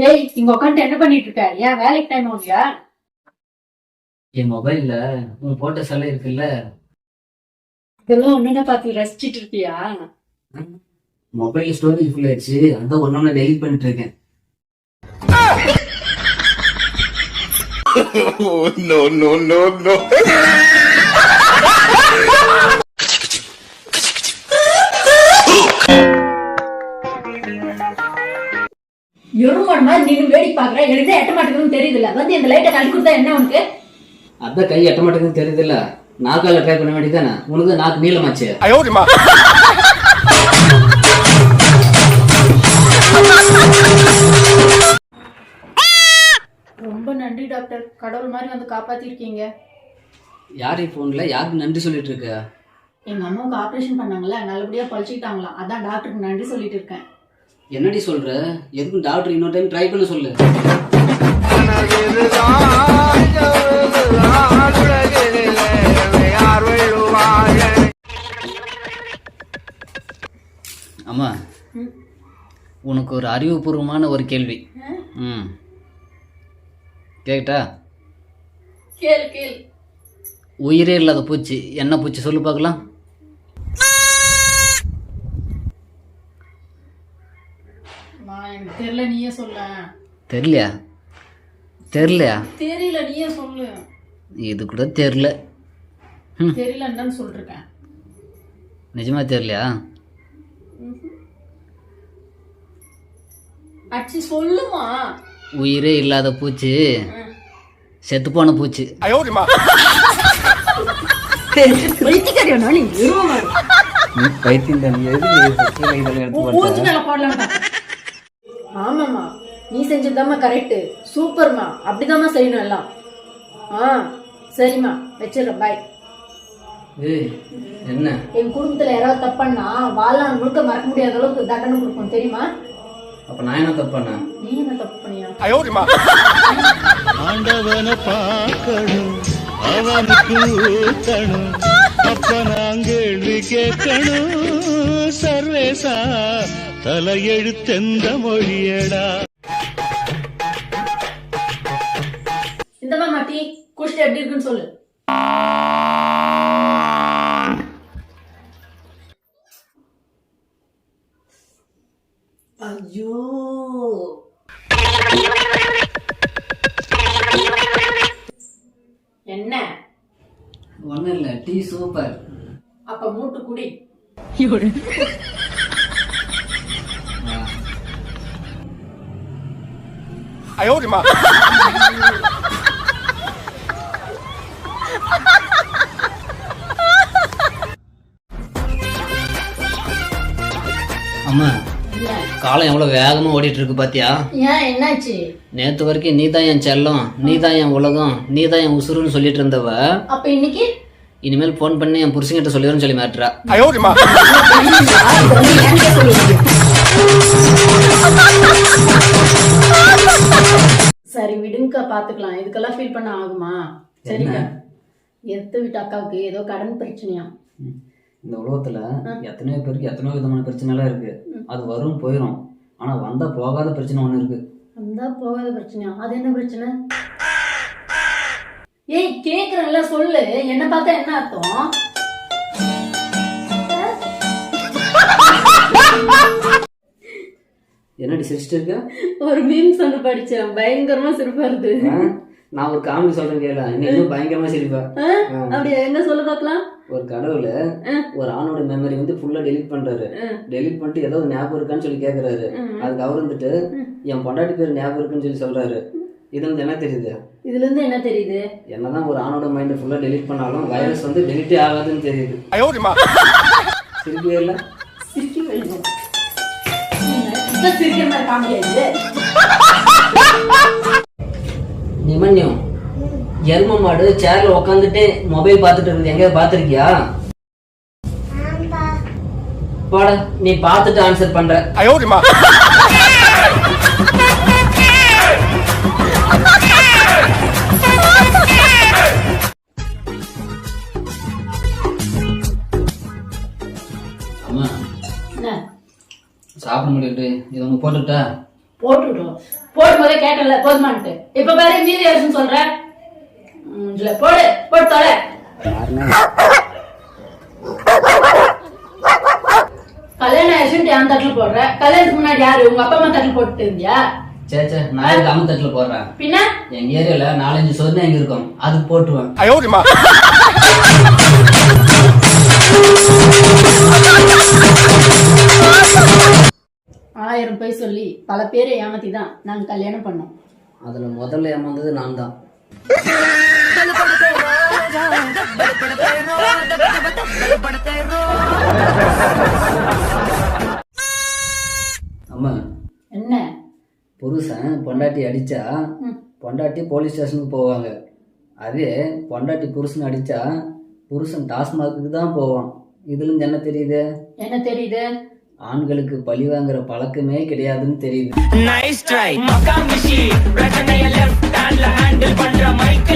ஏய், இங்க உட்காந்து என்ன பண்ணிட்டு இருக்க? ஏன் வேலைக்கு டைம் ஆகுயா? என் மொபைல்ல உன் போட்டோஸ் எல்லாம் இருக்குல்ல, இதெல்லாம் ஒண்ணுன்னா பாத்து ரசிச்சிட்டு இருக்கியா? மொபைல் ஸ்டோரேஜ் ஃபுல் ஆயிடுச்சு. அதான் ஒன்னொன்னு டெலிட் பண்ணிட்டு இருக்கேன். No, no, no, no. Erumadu மாதிரி நீங்க வேடி பாக்குற, எழுத எட்ட மாட்டேங்குதுன்னு தெரியுதுல்ல. வந்து இந்த லைட்டை கழட்டி கொடுத்தா என்ன உனக்கு? அதான் கை எட்ட மாட்டேங்குன்னு தெரியுது இல்ல, நாக்கால ட்ரை பண்ண வேண்டியதானே. உனக்கு நாக்கு நீளமாச்சு. ரொம்ப நன்றி டாக்டர், கடவுள் மாதிரி வந்து காப்பாத்திருக்கீங்க. யார் போன்ல யாருக்கு நன்றி சொல்லிட்டு இருக்க? எங்க அம்மாவுக்கு ஆபரேஷன் பண்ணாங்கல்ல, நல்லபடியா பழிச்சுக்கிட்டாங்களாம். அதான் டாக்டருக்கு நன்றி சொல்லிட்டு இருக்கேன். என்னடி சொல்ற? எதுக்கும் டாக்டர் இன்னொரு டைம் ட்ரை பண்ண சொல்லு. அம்மா, உனக்கு ஒரு அறிவுபூர்வமான ஒரு கேள்வி. கேட்டா? கேளு கேளு. உயிரே இல்லாத பூச்சி என்ன பூச்சி சொல்லு பார்க்கலாம். எனக்கு தெரியல, நீயே சொல்ல. தெரியலையா? தெரியலையா? தெரியல, நீயே சொல்லு. இது கூட தெரியல. தெரியலன்னு சொல்லிருக்கேன். நிஜமா தெரியலையா? அச்சி சொல்லுமா. உயிரே இல்லாத பூச்சி செத்துப்போன பூச்சி. ஆமாமா, நீ செஞ்சதுதாம்மா கரெக்ட். சூப்பர்மா, அப்படிதாம்மா செய்யணும் எல்லாம். சரிம்மா, வச்சிடறேன். பாய். என்ன? என் குடும்பத்துல யாராவது தப்பண்ணா வாழ்நாள் முழுக்க மறக்க முடியாத அளவுக்கு தண்டனை கொடுப்போம், தெரியுமா? அப்ப நான் என்ன தப்பு பண்ண? நீ என்ன தப்பு பண்ணியா? ஆண்டவன பார்க்கணும், அவனுக்கு ஊத்தணும், அப்ப நான் கேள்வி கேட்கணும். சர்வேசா தலையெழுத்தெந்த மொழியடா. இந்தமா மாட்டி குடிச்சிட்டு எப்படி இருக்குன்னு சொல்லு. ஐயோ, என்ன? ஒன்னும் இல்ல, டீ சூப்பர். அப்ப மூட்டு குடி. அம்மா, காலம் எவ்வளவு வேகமா ஓடிட்டு இருக்கு பாத்தியா? ஏன், என்னாச்சு? நேத்து வரைக்கும் நீ தான் என் செல்லம், நீ தான் என் உலகம், நீ தான் என் உசுருன்னு சொல்லிட்டு இருந்தவ, அப்ப இன்னைக்கு இனிமேல் போன் பண்ணி என் புருஷன்கிட்ட சொல்லிடுன்னு சொல்லி மாட்டுறா. சரி விடுங்க, பாத்துக்கலாம். இதுக்கெல்லாம் ஃபீல் பண்ண ஆகுமா? சரிங்க. எடுத்து விட்ட அக்காவுக்கு ஏதோ கடன் பிரச்சனையா? இந்த உலகத்துல எத்தனையோ பேருக்கு எத்தனையோ விதமான பிரச்சனை எல்லாம் இருக்கு. அது வரும் போயிடும். ஆனா வந்தா போகாத பிரச்சனை ஒண்ணு இருக்கு. வந்தா போகாத பிரச்சனையா? அது என்ன பிரச்சனை? ஏய், கேக்குறேன்ல, சொல்லு. என்ன பார்த்தா என்ன அர்த்தம்? என்னடி சிரிச்சிட்டு இருக்க? ஒரு மீம்ஸ் ஒன்று படிச்சேன், பயங்கரமா சிரிப்பா இருக்கு. நான் ஒரு காமெடி சொல்றேன் கேள, இன்னும் பயங்கரமா சிரிப்பேன். அப்படியே என்ன சொல்ல பார்க்கலாம். ஒரு கடவுள ஒரு ஆணோட மெமரி வந்து ஃபுல்லா டெலிட் பண்றாரு. டெலிட் பண்ணிட்டு ஏதோ ஞாபகம் இருக்கான்னு சொல்லி கேக்குறாரு. அதுக்கு அவர் வந்துட்டு என் பொண்டாட்டி பேர் ஞாபகம் இருக்குன்னு சொல்லி சொல்றாரு. இதுல இருந்து என்ன தெரியுது? இதுல இருந்து என்ன தெரியுது? என்னதான் ஒரு ஆணோட மைண்ட் ஃபுல்லா டெலிட் பண்ணாலும் வைரஸ் வந்து டெலிட்டே ஆகாதுன்னு தெரியுது. சிரிக்கவே இல்ல? சிரிக்கவே இல்லை. சிரிக்கிற மாதிரி காமெடி. நிமன்யம், எரும மாடு சேர்ல உட்காந்துட்டு மொபைல் பார்த்துட்டு இருக்கு, எங்கேயாவது பாத்திருக்கியா? போட, நீ பார்த்துட்டு ஆன்சர் பண்ற. அம்மா, சாப்பிட முடியல, இது ஒன்று போட்டுட்டா? போட்டுவிடும். போடும் போதே கேட்டல போதுமான்ட்டு. இப்ப பாரு மீதி யோசனை சொல்ற. இல்ல போடு போட்டு தொலை. கல்யாணம் ஆயிடுச்சுட்டு என் தட்டுல போடுற. கல்யாணத்துக்கு முன்னாடி யாரு உங்க அப்பா அம்மா தட்டுல போட்டு இருந்தியா? சே நான் அம்மா தட்டுல போடுறேன். பின்ன எங்க ஏரியால 4-5 சொர்ணம் எங்க இருக்கும், அதுக்கு போட்டுருவேன். 1000 போய் சொல்லி பல பேரை ஏமாத்தி தான் நாங்க கல்யாணம் பண்ணோம். அதுல முதல்ல ஏமாந்தது நான் தான். அம்மா என்ன புருஷன் பொண்டாட்டி அடிச்சா பொண்டாட்டி போலீஸ் ஸ்டேஷனுக்கு போவாங்க. அதே பொண்டாட்டி புருஷன் அடிச்சா புருஷன் டாஸ்மாக்கு தான் போவான். இதுல இருந்து என்ன தெரியுது? என்ன தெரியுது? ஆண்களுக்கு பழி வாங்குற பழக்கமே கிடையாதுன்னு தெரியுது. Nice try. Maka mishi. Rajanaya left hand la handle pandra mic